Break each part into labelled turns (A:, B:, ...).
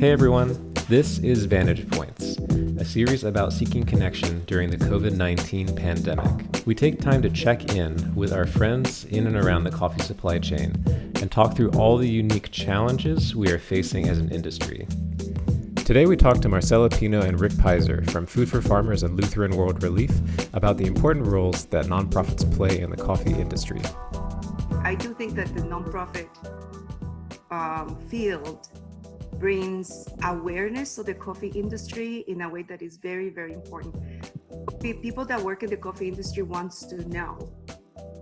A: Hey everyone, this is Vantage Points, a series about seeking connection during the COVID-19 pandemic. We take time to check in with our friends in and around the coffee supply chain and talk through all the unique challenges we are facing as an industry. Today we talk to Marcela, Pino, and Rick Peyser from Food for Farmers and Lutheran World Relief about the important roles that nonprofits play in the coffee industry.
B: I do think that the nonprofit field brings awareness of the coffee industry in a way that is very, very important. People that work in the coffee industry wants to know,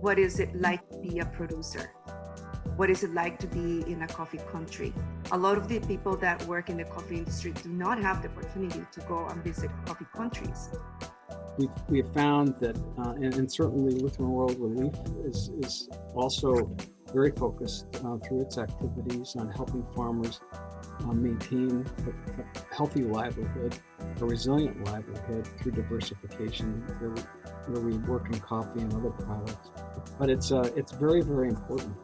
B: what is it like to be a producer? What is it like to be in a coffee country? A lot of the people that work in the coffee industry do not have the opportunity to go and visit coffee countries.
C: We have found that, and certainly Lutheran World Relief is also very focused through its activities on helping farmers maintain a healthy livelihood, a resilient livelihood through diversification, where we work in coffee and other products. But it's very, very important,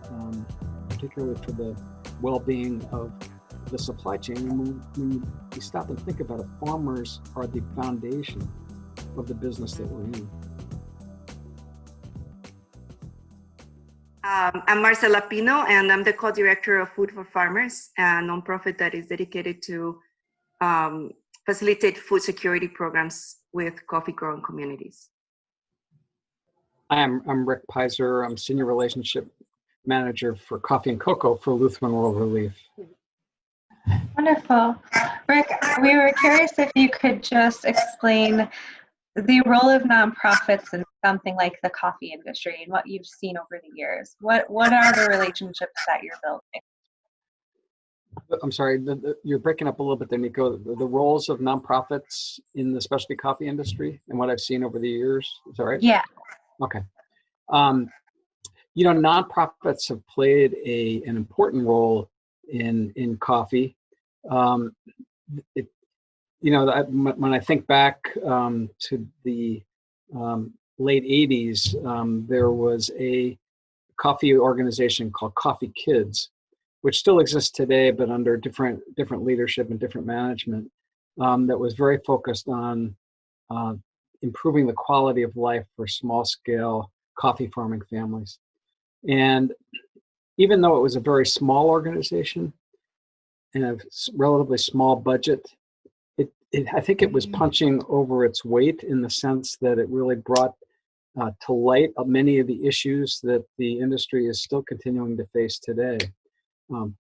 C: particularly for the well-being of the supply chain. And when you stop and think about it, farmers are the foundation of the business that we're in.
B: I'm Marcela Pino, and I'm the co-director of Food for Farmers, a nonprofit that is dedicated to facilitate food security programs with coffee-growing communities.
C: I'm Rick Peyser. I'm Senior Relationship Manager for Coffee and Cocoa for Lutheran World Relief.
D: Wonderful. Rick, we were curious if you could just explain the role of nonprofits in something like the coffee industry and what you've seen over the years. What are the relationships that you're building?
C: I'm sorry, you're breaking up a little bit there, Nico. The roles of nonprofits in the specialty coffee industry and what I've seen over the years. Is that right?
D: Yeah.
C: Okay. Nonprofits have played an important role in coffee. When I think back to the late 80s, there was a coffee organization called Coffee Kids, which still exists today, but under different leadership and different management, that was very focused on improving the quality of life for small-scale coffee farming families. And even though it was a very small organization and a relatively small budget, I think it was punching over its weight in the sense that it really brought to light many of the issues that the industry is still continuing to face today.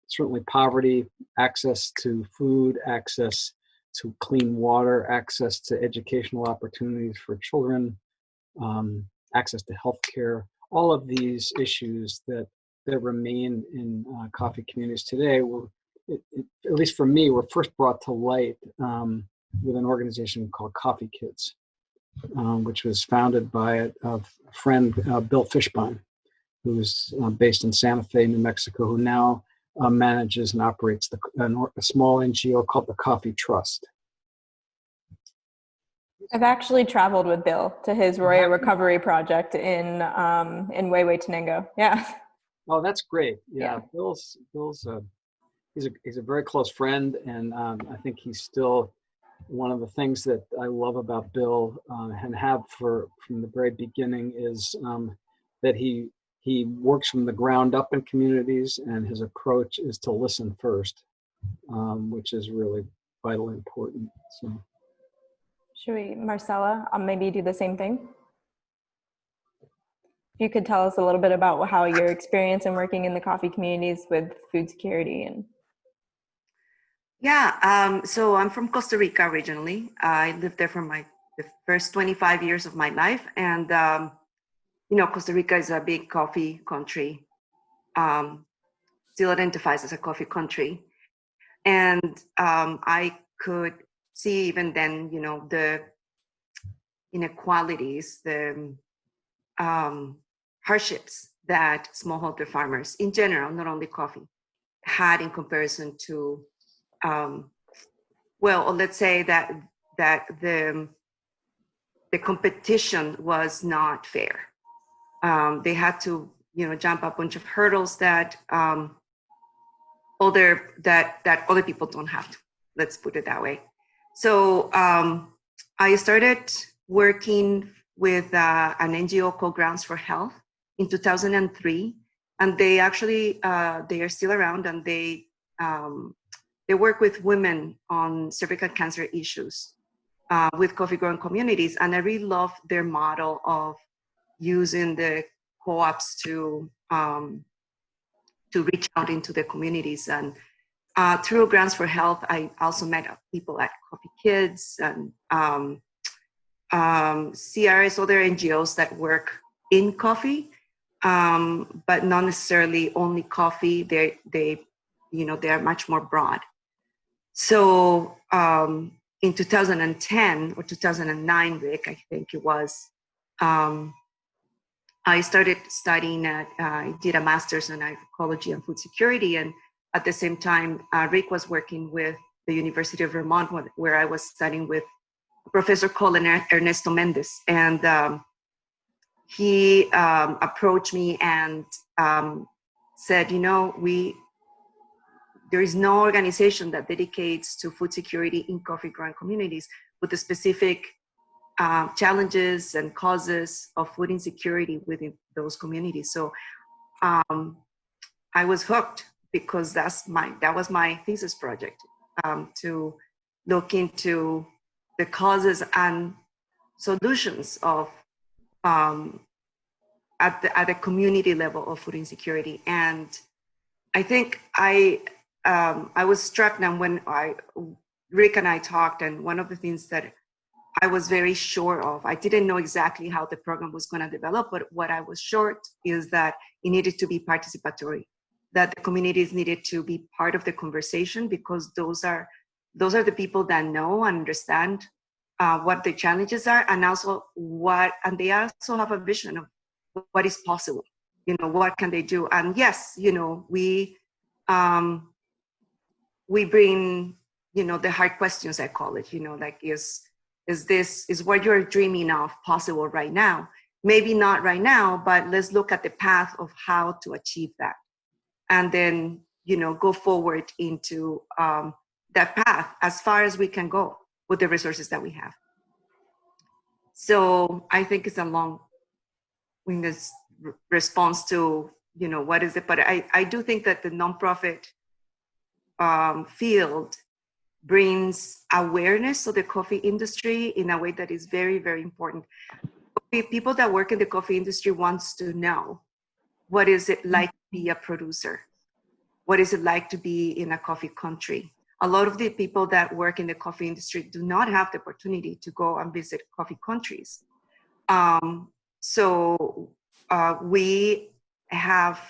C: Certainly poverty, access to food, access to clean water, access to educational opportunities for children, access to healthcare. All of these issues that remain in coffee communities today were, at least for me, were first brought to light with an organization called Coffee Kids, which was founded by a friend, Bill Fishbein, who's based in Santa Fe, New Mexico, who now manages and operates a small NGO called the Coffee Trust.
E: I've actually traveled with Bill to his Roya Recovery Project in Tenango. Yeah.
C: Oh, that's great. Yeah. Bill's he's a very close friend, and I think he's still one of the things that I love about Bill and have from the very beginning is that he works from the ground up in communities, and his approach is to listen first, which is really vitally important. So,
E: should we, Marcela, maybe do the same thing? If you could tell us a little bit about how your experience in working in the coffee communities with food security and.
B: Yeah, so I'm from Costa Rica originally. I lived there for the first 25 years of my life. And, Costa Rica is a big coffee country, still identifies as a coffee country. And I could see even then, the inequalities, the hardships that smallholder farmers in general, not only coffee, had in comparison to let's say that the competition was not fair. They had to, jump a bunch of hurdles that other people don't have to. let's put it that way. So I started working with an NGO called Grounds for Health in 2003, and they actually they are still around, and they work with women on cervical cancer issues with coffee growing communities. And I really love their model of using the co-ops to reach out into the communities. And through Grants for Health, I also met people at Coffee Kids and CRS, other NGOs that work in coffee, but not necessarily only coffee. They are much more broad. So in 2010 or 2009, Rick, I think it was, I started studying I did a master's in ecology and food security. And at the same time, Rick was working with the University of Vermont, where I was studying with Professor Colin Ernesto Mendez. And he approached me and said, there is no organization that dedicates to food security in coffee growing communities with the specific challenges and causes of food insecurity within those communities. So I was hooked, because that was my thesis project, to look into the causes and solutions of at the community level of food insecurity. And I think I was struck now when Rick and I talked, and one of the things that I was very sure of, I didn't know exactly how the program was going to develop, but what I was sure is that it needed to be participatory, that the communities needed to be part of the conversation, because those are the people that know and understand what the challenges are, and also and they also have a vision of what is possible. What can they do? And yes, we bring, the hard questions, I call it, like, is what you're dreaming of possible right now? Maybe not right now, but let's look at the path of how to achieve that. And then, go forward into that path as far as we can go with the resources that we have. So I think it's a long-winded response to, what is it? But I do think that the nonprofit field brings awareness of the coffee industry in a way that is very, very important. People that work in the coffee industry wants to know, what is it like to be a producer? What is it like to be in a coffee country? A lot of the people that work in the coffee industry do not have the opportunity to go and visit coffee countries. So we have,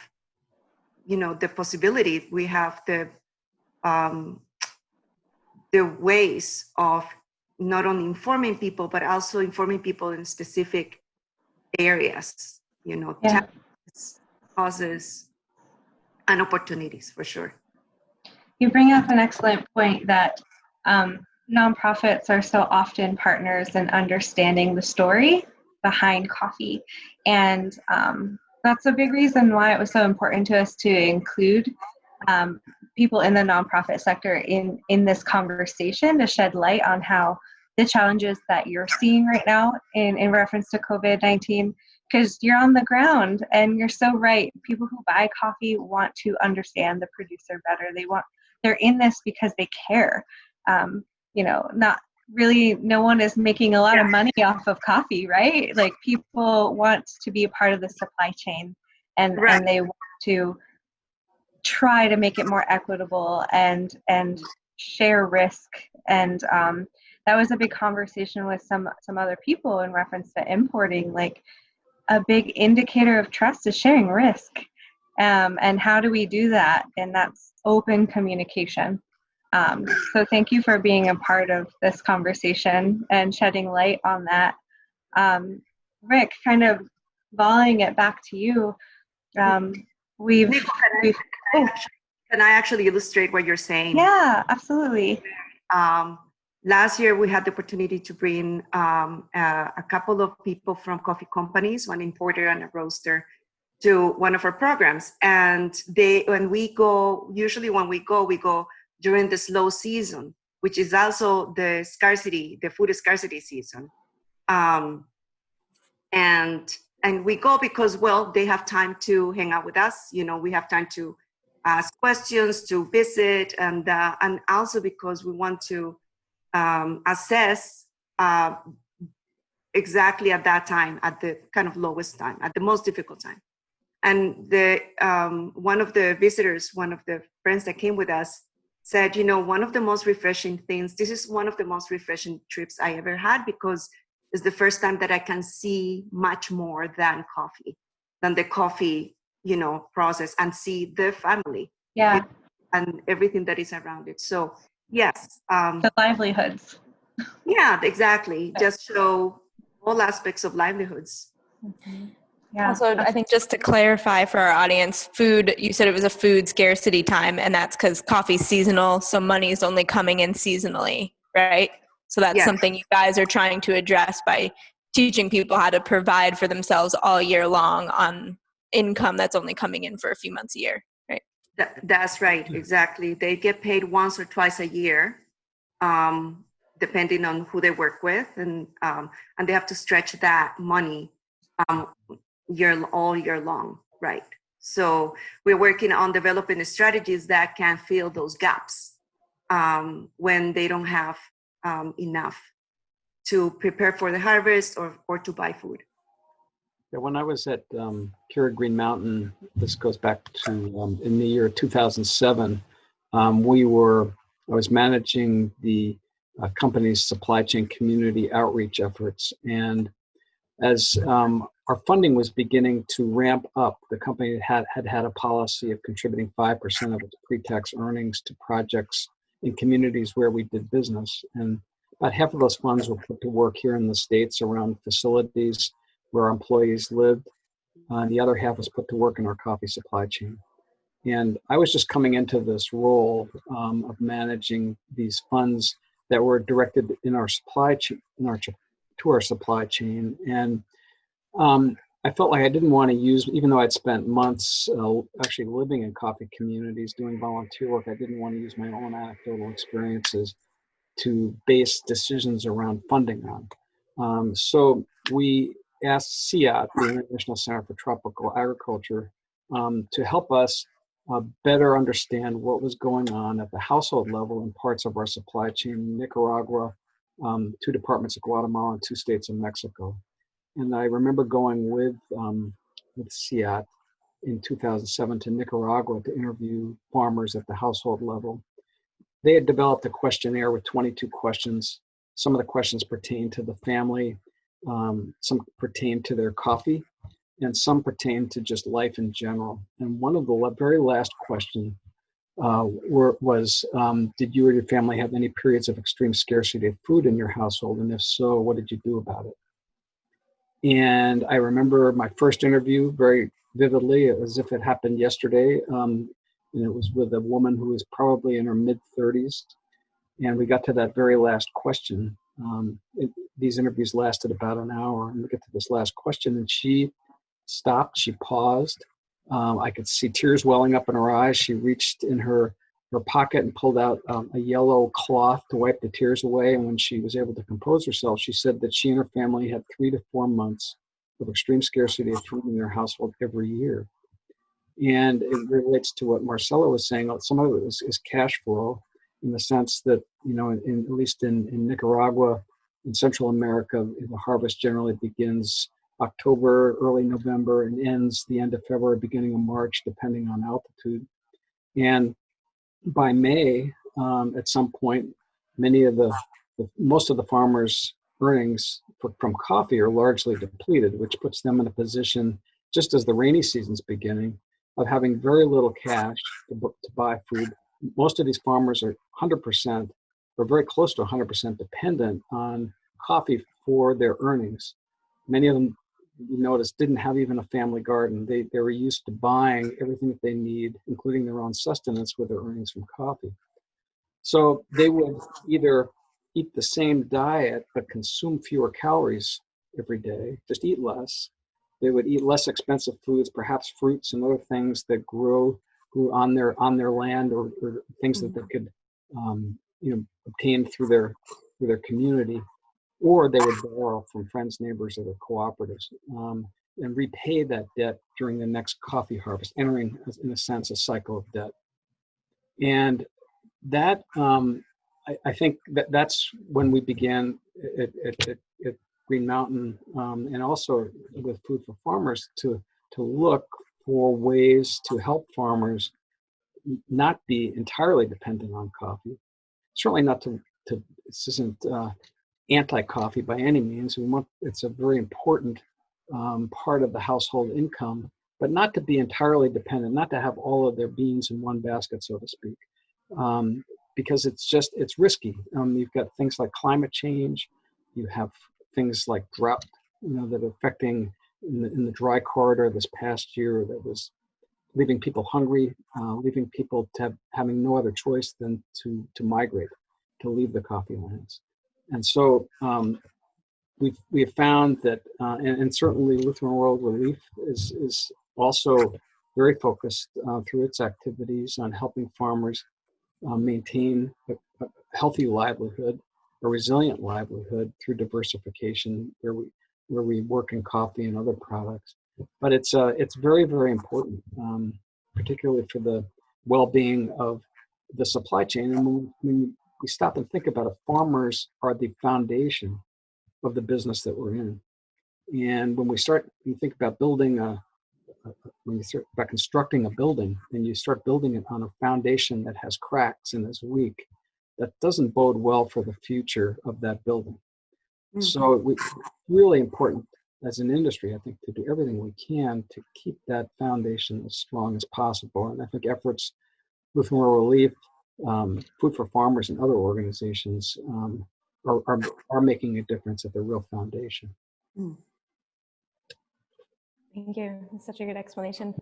B: the possibility, we have the ways of not only informing people, but also informing people in specific areas, challenges, causes, and opportunities, for sure.
D: You bring up an excellent point that nonprofits are so often partners in understanding the story behind coffee. And that's a big reason why it was so important to us to include people in the nonprofit sector in this conversation, to shed light on how the challenges that you're seeing right now in reference to COVID-19, because you're on the ground, and you're so right. People who buy coffee want to understand the producer better. They're in this because they care. Not really, no one is making a lot of money off of coffee, right? Like, people want to be a part of the supply chain, and they want to try to make it more equitable and share risk. And that was a big conversation with some other people in reference to importing. Like, a big indicator of trust is sharing risk. And how do we do that? And that's open communication. So thank you for being a part of this conversation and shedding light on that. Rick, kind of volleying it back to you. Can
B: I actually illustrate what you're saying?
D: Yeah, absolutely.
B: Last year, we had the opportunity to bring a couple of people from coffee companies, one importer and a roaster, to one of our programs. And when we go during the slow season which is also the food scarcity season. And we go because, well, they have time to hang out with us. We have time to ask questions, to visit, and also because we want to assess exactly at that time, at the kind of lowest time, at the most difficult time. And one of the visitors, one of the friends that came with us, said, one of the most refreshing things, this is one of the most refreshing trips I ever had, because it's the first time that I can see much more than the coffee, process, and see the family.
D: Yeah.
B: And everything that is around it. So yes.
D: The livelihoods.
B: Yeah, exactly. Just show all aspects of livelihoods.
D: Yeah.
E: Also, I think just to clarify for our audience, you said it was a food scarcity time, and that's because coffee's seasonal, so money is only coming in seasonally, right? So that's something you guys are trying to address by teaching people how to provide for themselves all year long on income that's only coming in for a few months a year, right?
B: That's right, exactly. They get paid once or twice a year, depending on who they work with, and they have to stretch that money all year long, right? So we're working on developing strategies that can fill those gaps when they don't have enough to prepare for the harvest or to buy food.
C: Yeah, when I was at Keurig Green Mountain, this goes back to in the year 2007, I was managing the company's supply chain community outreach efforts. And as our funding was beginning to ramp up, the company had a policy of contributing 5% of its pre-tax earnings to projects in communities where we did business. And about half of those funds were put to work here in the States around facilities where our employees lived. The other half was put to work in our coffee supply chain. And I was just coming into this role of managing these funds that were directed in our supply chain, to our supply chain. And I felt like I didn't want to use, even though I'd spent months actually living in coffee communities, doing volunteer work, I didn't want to use my own anecdotal experiences to base decisions around funding on. So we asked CIAT, the International Center for Tropical Agriculture, to help us better understand what was going on at the household level in parts of our supply chain in Nicaragua, 2 departments of Guatemala, and 2 states of Mexico. And I remember going with CIAT in 2007 to Nicaragua to interview farmers at the household level. They had developed a questionnaire with 22 questions. Some of the questions pertain to the family, some pertain to their coffee, and some pertain to just life in general. And one of the very last questions was, did you or your family have any periods of extreme scarcity of food in your household? And if so, what did you do about it? And I remember my first interview very vividly, as if it happened yesterday. And it was with a woman who was probably in her mid-30s. And we got to that very last question. These interviews lasted about an hour. And we get to this last question, and she stopped, she paused. I could see tears welling up in her eyes. She reached in her pocket and pulled out a yellow cloth to wipe the tears away. And when she was able to compose herself, she said that she and her family had 3 to 4 months of extreme scarcity of food in their household every year. And it relates to what Marcela was saying. Some of it is cash flow, in the sense that, at least in Nicaragua, in Central America, the harvest generally begins October, early November, and ends the end of February, beginning of March, depending on altitude. And by May, at some point, most of the farmers' earnings from coffee are largely depleted, which puts them in a position, just as the rainy season's beginning, of having very little cash to buy food. Most of these farmers are 100%, or very close to 100% dependent on coffee for their earnings. Many of them, you notice, didn't have even a family garden. They were used to buying everything that they need, including their own sustenance, with their earnings from coffee. So they would either eat the same diet but consume fewer calories every day, just eat less. They would eat less expensive foods, perhaps fruits and other things that grew on their land, or things that they could obtained through their community, or they would borrow from friends, neighbors, or their cooperatives, and repay that debt during the next coffee harvest, entering, in a sense, a cycle of debt. And that, I think that's when we began at Green Mountain, and also with Food for Farmers, to look for ways to help farmers not be entirely dependent on coffee. Certainly not to this isn't anti-coffee by any means. It's a very important part of the household income, but not to be entirely dependent, not to have all of their beans in one basket, so to speak, because it's risky. You've got things like climate change, you have things like drought, that are affecting in the dry corridor this past year, that was leaving people hungry, leaving people having no other choice than to migrate, to leave the coffee lands. And so we have found that, and certainly Lutheran World Relief is also very focused through its activities on helping farmers maintain a healthy livelihood, a resilient livelihood through diversification, where we work in coffee and other products. But it's very, very important, particularly for the well-being of the supply chain. And when we stop and think about it, farmers are the foundation of the business that we're in. And when you think about building when you start about constructing a building, and you start building it on a foundation that has cracks and is weak, that doesn't bode well for the future of that building. Mm-hmm. So it's really important as an industry, I think, to do everything we can to keep that foundation as strong as possible. And I think efforts, Lutheran World Relief, Food for Farmers, and other organizations are making a difference at the real foundation. Mm.
E: Thank you. That's such a good explanation.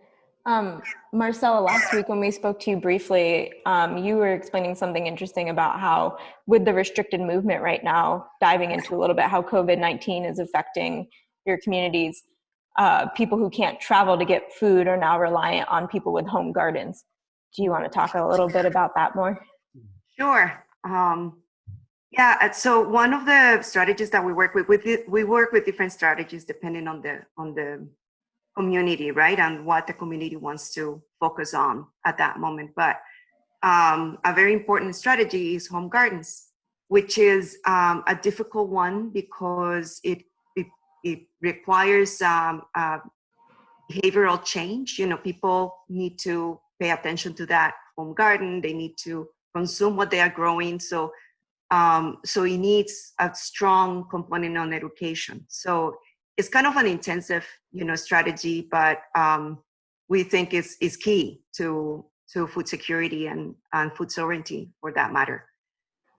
E: Marcela, last week when we spoke to you briefly, you were explaining something interesting about how, with the restricted movement right now, diving into a little bit how COVID-19 is affecting your communities, people who can't travel to get food are now reliant on people with home gardens. Do you want to talk a little bit about that more?
B: Sure. Yeah. So one of the strategies that we work with we work with different strategies depending on the community, right, and what the community wants to focus on at that moment. But a very important strategy is home gardens, which is a difficult one because it requires behavioral change. People need to pay attention to that home garden. They need to consume what they are growing. So it needs a strong component on education. So it's kind of an intensive, strategy, but we think is key to food security and food sovereignty, for that matter.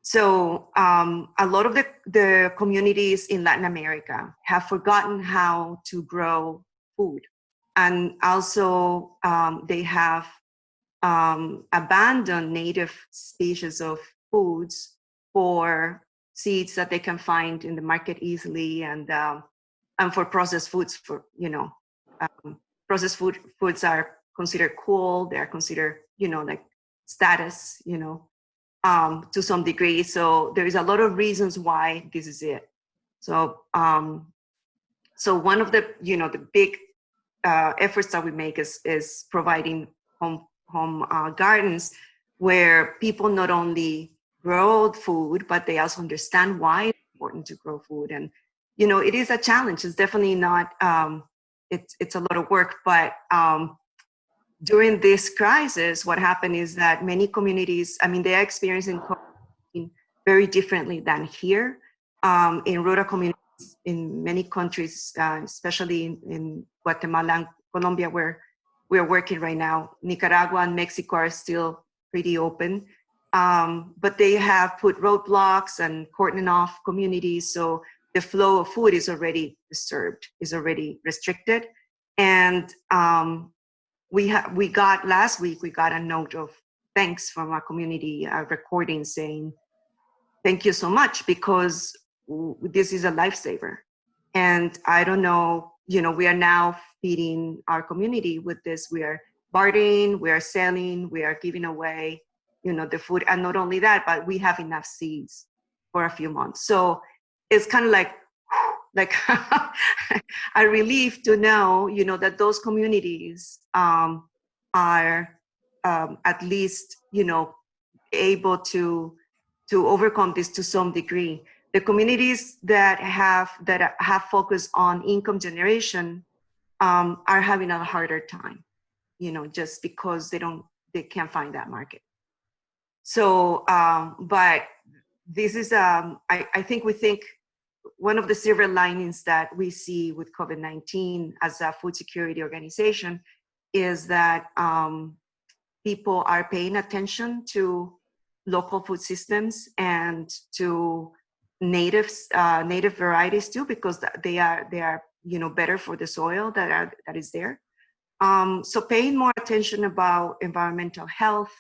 B: So a lot of the communities in Latin America have forgotten how to grow food, and also they have abandoned native species of foods for seeds that they can find in the market easily, and for processed foods. Processed foods are considered cool. They are considered, like status, to some degree. So there is a lot of reasons why this is it. So one of the, the big efforts that we make is providing home gardens where people not only grow food, but they also understand why it's important to grow food. And it is a challenge. It's definitely not. It's a lot of work, but during this crisis, what happened is that many communities, they are experiencing COVID very differently than here. In rural communities, in many countries, especially in Guatemala and Colombia, where we're working right now. Nicaragua and Mexico are still pretty open, but they have put roadblocks and cordoning off communities. So the flow of food is already disturbed, is already restricted. And last week, we got a note of thanks from our community, a recording saying, thank you so much, because this is a lifesaver. And I don't know, we are now feeding our community with this. We are bartering, we are selling, we are giving away the food. And not only that, but we have enough seeds for a few months. So it's kind of like a relief to know, that those communities are at least, able to overcome this to some degree. The communities that have focused on income generation are having a harder time, just because they can't find that market. So, but this is, I think one of the silver linings that we see with COVID-19 as a food security organization is that people are paying attention to local food systems and to native varieties too, because they are better for the soil that is there. So paying more attention about environmental health.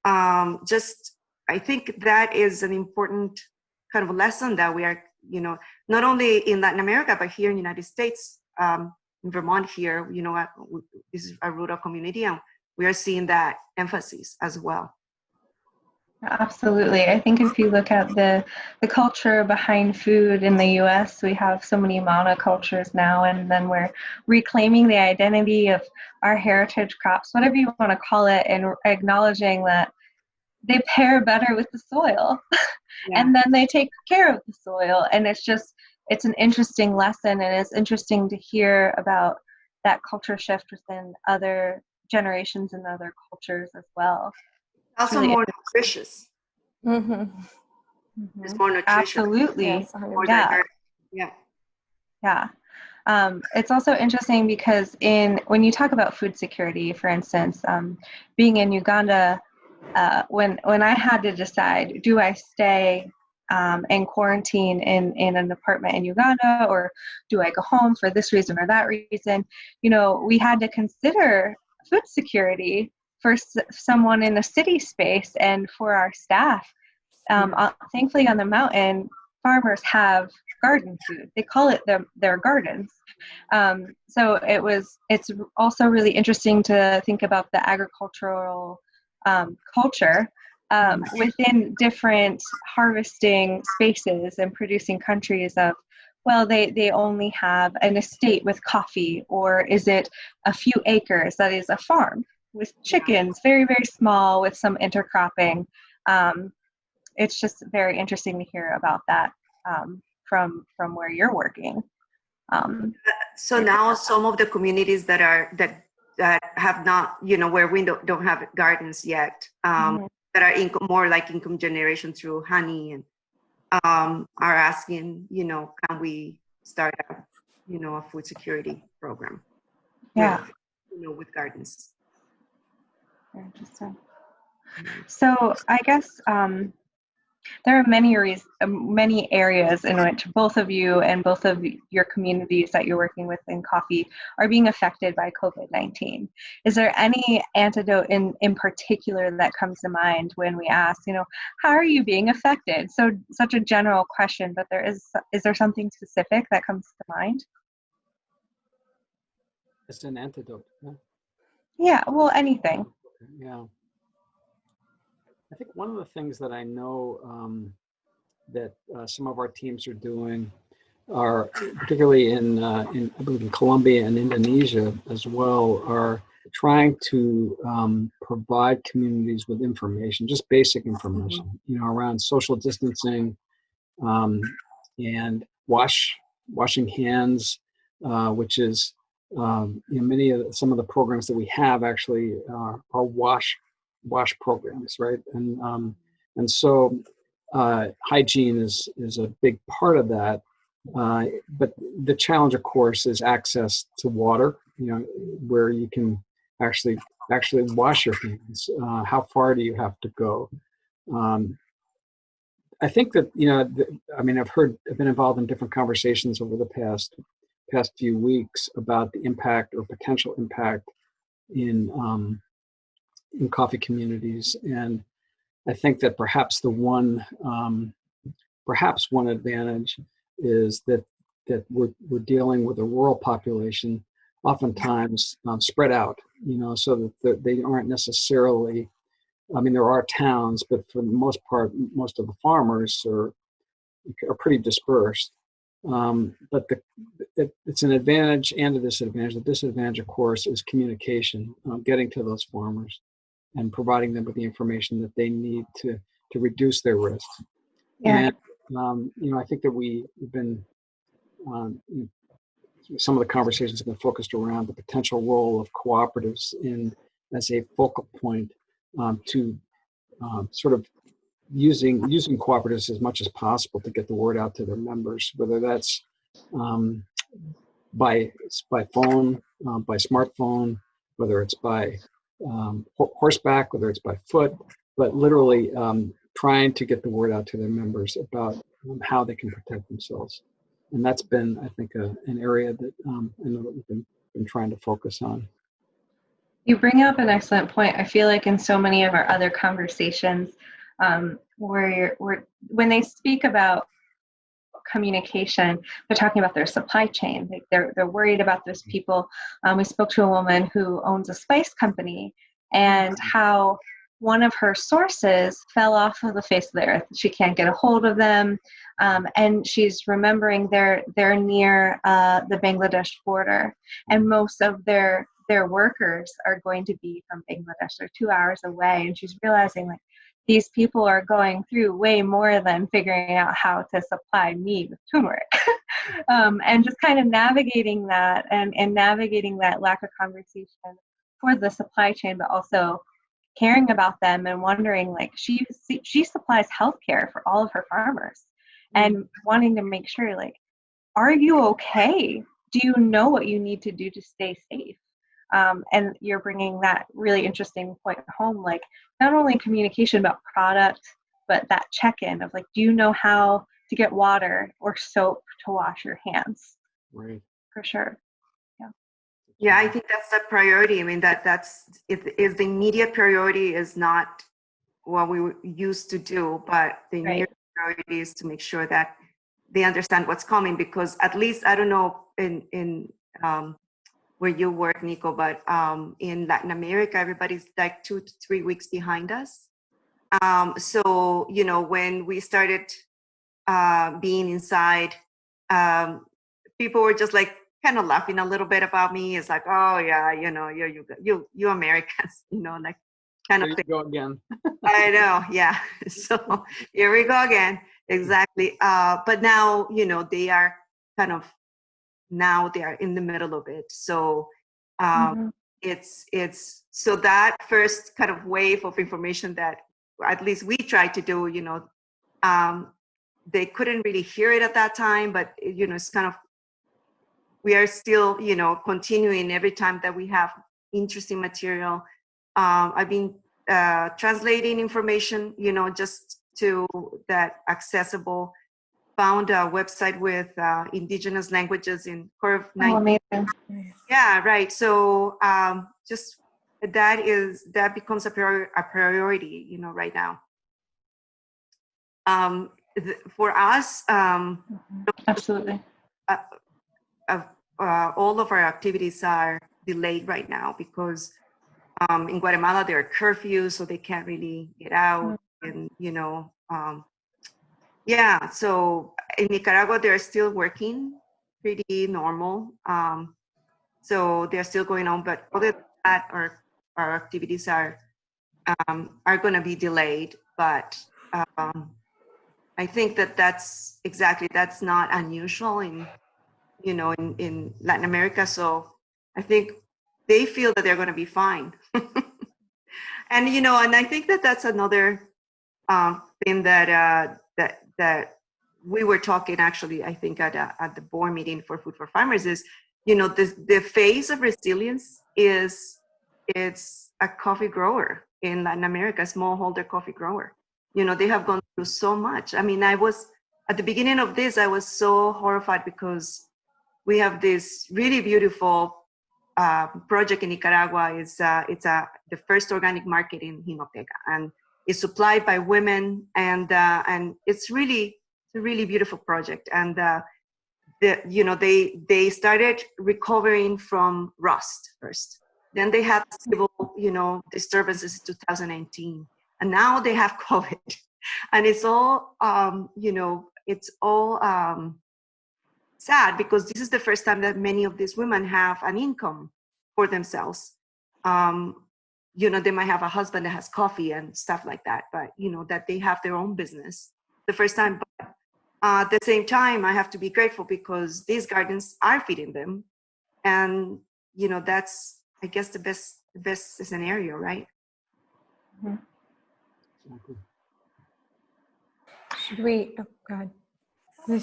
B: I think that is an important kind of lesson that we are, not only in Latin America, but here in the United States, in Vermont here, this is a rural community, and we are seeing that emphasis as well.
D: Absolutely. I think if you look at the culture behind food in the US, we have so many monocultures now, and then we're reclaiming the identity of our heritage crops, whatever you want to call it, and acknowledging that they pair better with the soil. Yeah. And then they take care of the soil. And it's an interesting lesson, and it's interesting to hear about that culture shift within other generations and other cultures as well.
B: Also really more nutritious.
D: Mm-hmm. Mm-hmm.
B: It's more nutritious.
D: Absolutely.
E: Yes,
D: yeah. It's also interesting because when you talk about food security, for instance, being in Uganda, when I had to decide, do I stay and quarantine in an apartment in Uganda, or do I go home for this reason or that reason? We had to consider food security for someone in a city space and for our staff. Thankfully, on the mountain, farmers have garden food. They call it their gardens. So it's also really interesting to think about the agricultural culture within different harvesting spaces and producing countries of, well, they only have an estate with coffee, or is it a few acres that is a farm with chickens, very, very small, with some intercropping. It's just very interesting to hear about that from where you're working.
B: So now some of the communities that have not, where we don't have gardens yet, that are more like income generation through honey, and are asking, can we start a food security program?
D: Yeah.
B: With gardens.
D: Interesting. So I guess there are many areas in which both of you and both of your communities that you're working with in coffee are being affected by COVID-19. Is there any antidote in particular that comes to mind when we ask, how are you being affected? So such a general question, but is there something specific that comes to mind?
C: It's an antidote.
D: Yeah, well, anything.
C: Yeah. I think one of the things that I know that some of our teams are doing are, particularly I believe in Colombia and Indonesia as well, are trying to provide communities with information, just basic information, around social distancing and washing hands, which is some of the programs that we have actually are wash programs, right? And so hygiene is a big part of that. But the challenge, of course, is access to water, where you can actually wash your hands. How far do you have to go? I think that, I've been involved in different conversations over the past few weeks about the impact or potential impact in coffee communities, and I think that perhaps one advantage is that we're dealing with a rural population, oftentimes spread out, so that they aren't necessarily I mean, there are towns, but for the most part, most of the farmers are pretty dispersed. But it's an advantage and a disadvantage. The disadvantage, of course, is communication, getting to those farmers and providing them with the information that they need to reduce their risks.
D: Yeah.
C: And I think that we've been some of the conversations have been focused around the potential role of cooperatives as a focal point to sort of using cooperatives as much as possible to get the word out to their members, whether that's by phone, by smartphone, whether it's by horseback, whether it's by foot, but literally trying to get the word out to their members about how they can protect themselves. And that's been, I think, an area that I know that we've been trying to focus on.
D: You bring up an excellent point. I feel like in so many of our other conversations, when they speak about communication, they're talking about their supply chain. Like they're worried about those people. We spoke to a woman who owns a spice company, and how one of her sources fell off of the face of the earth. She can't get a hold of them, and she's remembering they're near the Bangladesh border, and most of their workers are going to be from Bangladesh. They're 2 hours away, and she's realizing like these people are going through way more than figuring out how to supply me with turmeric. And just kind of navigating that and navigating that lack of conversation for the supply chain, but also caring about them and wondering, like, she supplies healthcare for all of her farmers, and wanting to make sure, like, are you okay? Do you know what you need to do to stay safe? And you're bringing that really interesting point home, like not only communication about product, but that check-in of like, do you know how to get water or soap to wash your hands?
C: Right.
D: For sure.
B: Yeah, I think that's the priority. I mean, that's it is the immediate priority is not what we used to do, but the immediate priority is to make sure that they understand what's coming, because at least, I don't know in where you work, Nico, but in Latin America, everybody's like 2 to 3 weeks behind us. So, when we started being inside, people were just like kind of laughing a little bit about me. It's like, oh yeah, you Americans, like kind of
C: There
B: thing.
C: you go again.
B: I know, yeah. So here we go again. Exactly. But now, they are kind of, now they are in the middle of it. So it's so that first kind of wave of information that at least we tried to do, they couldn't really hear it at that time, but it's kind of, we are still, continuing every time that we have interesting material. I've been translating information, just to that accessible. Found a website with indigenous languages in Curve 19.
D: Amazing.
B: Yeah, right. So just that becomes a priority, right now. For us,
D: Absolutely.
B: All of our activities are delayed right now because in Guatemala there are curfews, so they can't really get out, and yeah. So in Nicaragua they're still working pretty normal. So they're still going on, but other than that, our activities are going to be delayed. But I think that's not unusual in Latin America. So I think they feel that they're going to be fine. And and I think that's another thing that we were talking, actually, I think at the board meeting for Food for Farmers is, the phase of resilience it's a coffee grower in Latin America, a smallholder coffee grower. They have gone through so much. I mean, at the beginning of this, I was so horrified because we have this really beautiful project in Nicaragua. It's the first organic market in Jinoteca, and it's supplied by women, and it's a really beautiful project. And they started recovering from rust first. Then they had civil disturbances in 2019. and now they have COVID. And it's all, it's all sad, because this is the first time that many of these women have an income for themselves. They might have a husband that has coffee and stuff like that, but that they have their own business the first time. But at the same time, I have to be grateful because these gardens are feeding them, and that's, I guess, the best scenario, right?
D: Mm-hmm.
E: Should we, oh God.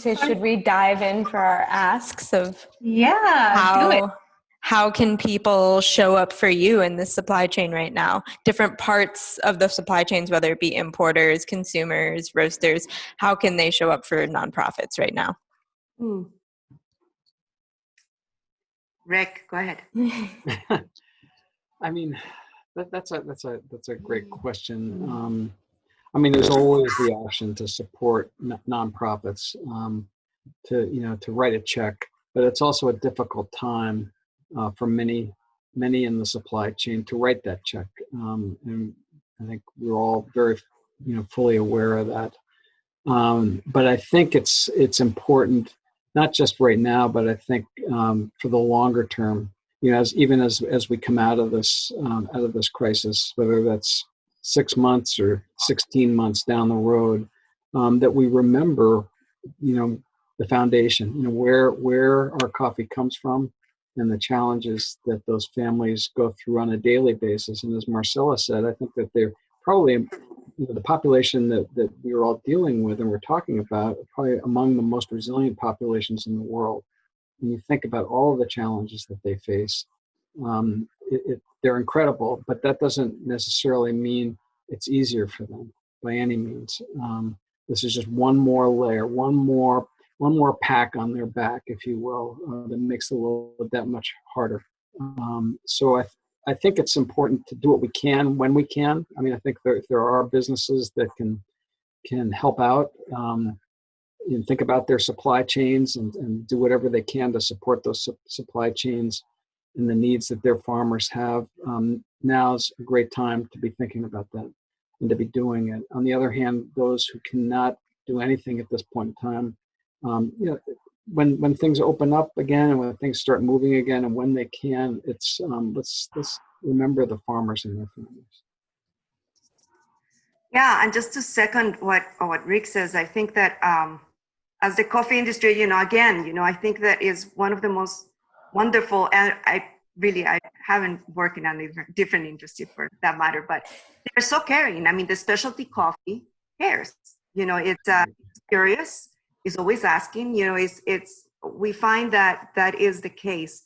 E: Should we dive in for our asks of
D: Do it.
E: how can people show up for you in this supply chain right now? Different parts of the supply chains, whether it be importers, consumers, roasters, how can they show up for nonprofits right now?
B: Rick, go ahead.
C: I mean, that's a great question. There's always the option to support nonprofits, to write a check, but it's also a difficult time for many in the supply chain to write that check. And I think we're all very, fully aware of that. But I think it's important, not just right now, but I think for the longer term, as we come out of this crisis, whether that's 6 months or 16 months down the road, that we remember, the foundation, where our coffee comes from, and the challenges that those families go through on a daily basis. And as Marcela said, I think that they're probably, the population that we're all dealing with and we're talking about, are probably among the most resilient populations in the world. When you think about all of the challenges that they face, they're incredible, but that doesn't necessarily mean it's easier for them by any means. This is just one more layer, one more pack on their back, if you will, that makes the world that much harder. So I think it's important to do what we can when we can. I think there are businesses that can help out, and think about their supply chains and do whatever they can to support those supply chains and the needs that their farmers have. Now's a great time to be thinking about that and to be doing it. On the other hand, those who cannot do anything at this point in time, when things open up again and when things start moving again and when they can, it's let's remember the farmers and their families.
B: Yeah, and just to second what Rick says, I think that as the coffee industry, again, I think that is one of the most wonderful, and I haven't worked in a different industry for that matter, but they're so caring. The specialty coffee cares. It's curious. It's always asking. We find that is the case.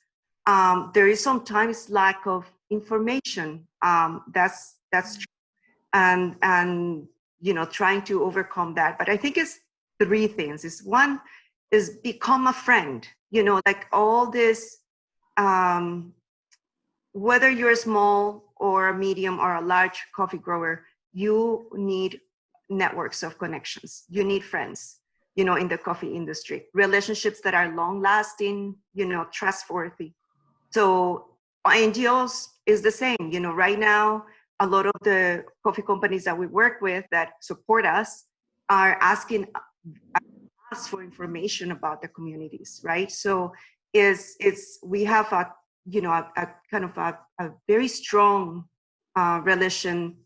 B: There is sometimes lack of information. That's true, and trying to overcome that. But I think it's 3 things. Is one is become a friend. Like all this, whether you're a small or a medium or a large coffee grower, you need networks of connections. You need friends, in the coffee industry, relationships that are long lasting, trustworthy. So NGOs is the same. Right now, a lot of the coffee companies that we work with that support us are asking us for information about the communities, right? So we have a kind of a very strong relation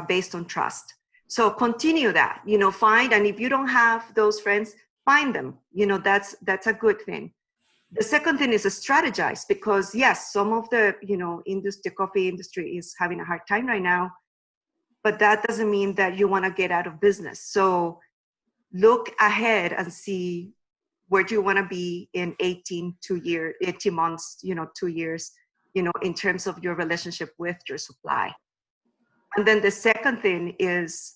B: based on trust. So continue that, find, and if you don't have those friends, find them. That's a good thing. The second thing is to strategize, because yes, some of the the coffee industry is having a hard time right now, but that doesn't mean that you want to get out of business. So look ahead and see where do you want to be in 18 months, 2 years, in terms of your relationship with your supply. And then the second thing is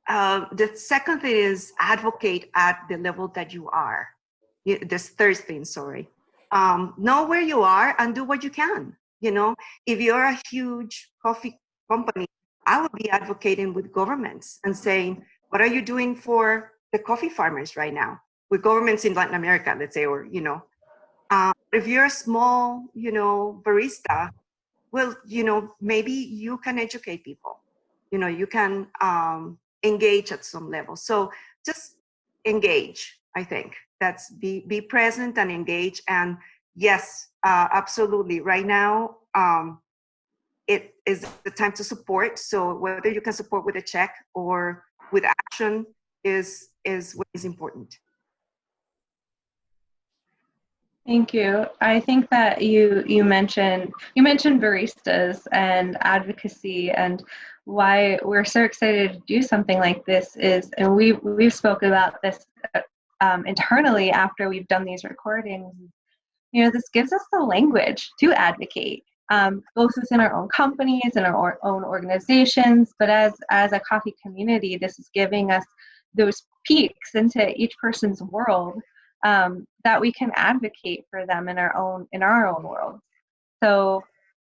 B: advocate at the level that you are. This third thing, sorry. Know where you are and do what you can. If you're a huge coffee company, I would be advocating with governments and saying, what are you doing for the coffee farmers right now? With governments in Latin America, let's say, or, if you're a small, barista, well, maybe you can educate people. you can engage at some level. So just engage. I think that's be present and engage. And yes, absolutely. Right now, it is the time to support. So whether you can support with a check or with action is what is important.
D: Thank you. I think that you mentioned baristas and advocacy, and why we're so excited to do something like this is, and we've spoken about this internally after we've done these recordings. This gives us the language to advocate, both within our own companies and our own organizations, but as a coffee community, this is giving us those peeks into each person's world, that we can advocate for them in our own world. So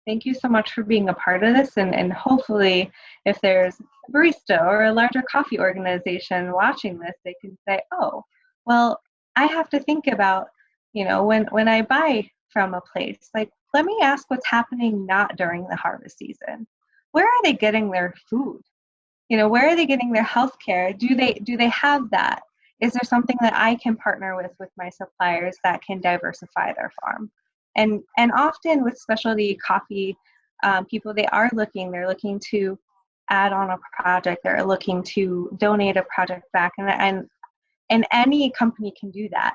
D: thank you so much for being a part of this, and hopefully if there's a barista or a larger coffee organization watching this, they can say, oh, well, I have to think about, when I buy from a place, like, let me ask what's happening not during the harvest season. Where are they getting their food? Where are they getting their health care? Do they have that? Is there something that I can partner with my suppliers that can diversify their farm? And often with specialty coffee people, they're looking to add on a project. They're looking to donate a project back, and any company can do that.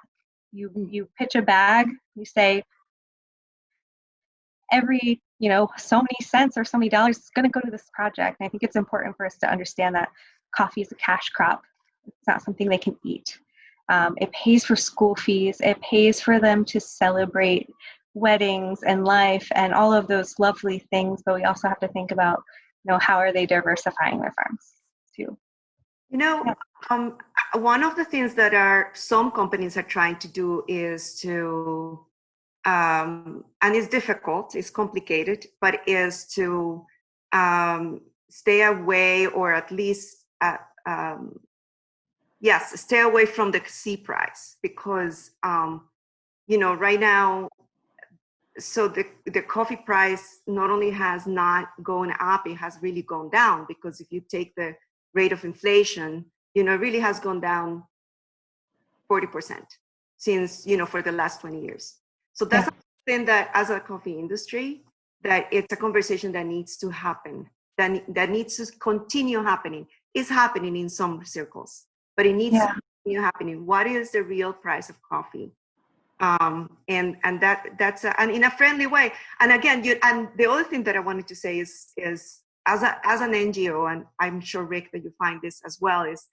D: You pitch a bag, you say every so many cents or so many dollars is going to go to this project. And I think it's important for us to understand that coffee is a cash crop. It's not something they can eat. It pays for school fees. It pays for them to celebrate weddings and life and all of those lovely things. But we also have to think about, how are they diversifying their farms too?
B: One of the things that some companies are trying to do is to, and it's difficult, it's complicated, but is to stay away, or at least, stay away from the C price, because, right now, so the coffee price not only has not gone up, it has really gone down, because if you take the rate of inflation, it really has gone down 40% since, for the last 20 years. So that's something that, as a coffee industry, that it's a conversation that needs to happen, that needs to continue happening. It's happening in some circles, but it needs to continue happening. What is the real price of coffee? And that's and in a friendly way. And again, and the other thing that I wanted to say is as an NGO, and I'm sure, Rick, that you find this as well, is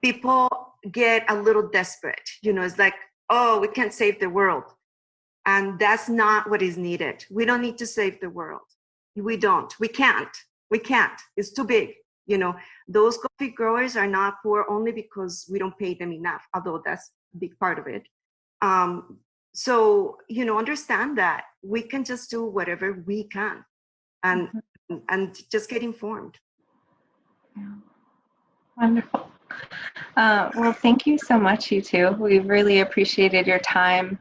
B: people get a little desperate. It's like, oh, we can't save the world. And that's not what is needed. We don't need to save the world. We don't. We can't. It's too big. Those coffee growers are not poor only because we don't pay them enough, although that's a big part of it. So, understand that we can just do whatever we can, and just get informed.
D: Yeah. Wonderful. Well, thank you so much, you two. We really appreciated your time.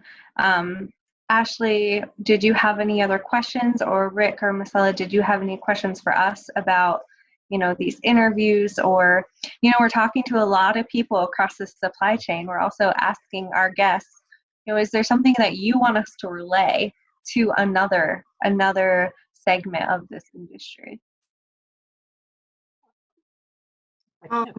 D: Ashley, did you have any other questions? Or Rick or Marcela, did you have any questions for us about, these interviews? Or, we're talking to a lot of people across the supply chain. We're also asking our guests, is there something that you want us to relay to another segment of this industry?
C: Go ahead,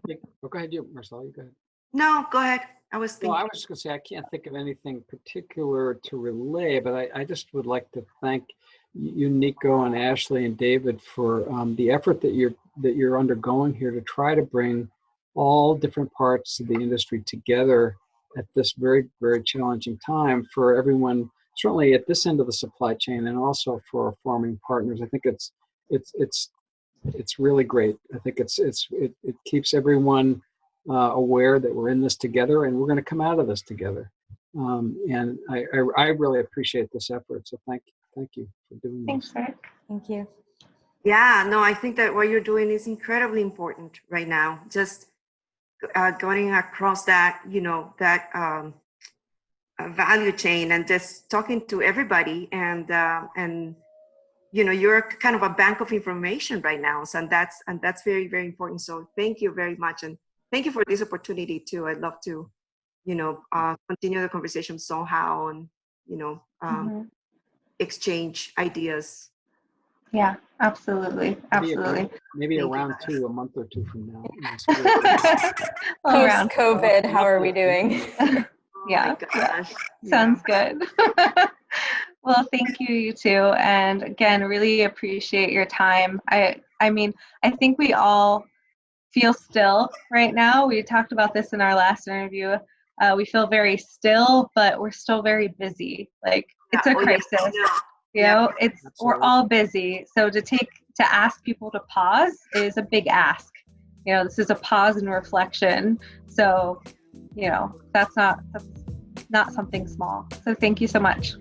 C: Marcela. You go ahead.
B: No, go ahead. I was thinking.
C: No, I was just going to say, I can't think of anything particular to relay, but I just would like to thank you, Nico and Ashley and David, for the effort that you're undergoing here to try to bring all different parts of the industry together at this very, very challenging time for everyone, certainly at this end of the supply chain, and also for our farming partners. I think it's really great. I think it keeps everyone aware that we're in this together, and we're going to come out of this together. And I really appreciate this effort. So thank you for doing
D: this. Thanks, Rick.
E: Thank you.
B: Yeah, no, I think that what you're doing is incredibly important right now. Just going across that, value chain, and just talking to everybody, and you're kind of a bank of information right now. So, and that's very, very important. So thank you very much. And thank you for this opportunity too. I'd love to, continue the conversation somehow and, exchange ideas.
D: Yeah, absolutely. Absolutely.
C: Maybe
B: Thank you,
C: around
B: guys.
C: two, a month or two from now.
D: Well, around.
E: Post-COVID, how are we doing?
D: Yeah.
B: Oh my gosh.
D: Sounds good. Well, thank you, you two. And again, really appreciate your time. I mean, I think we all feel still right now. We talked about this in our last interview. We feel very still, but we're still very busy. Like, it's a crisis. We're all busy. So to ask people to pause is a big ask. This is a pause and reflection. So, that's not something small. So thank you so much.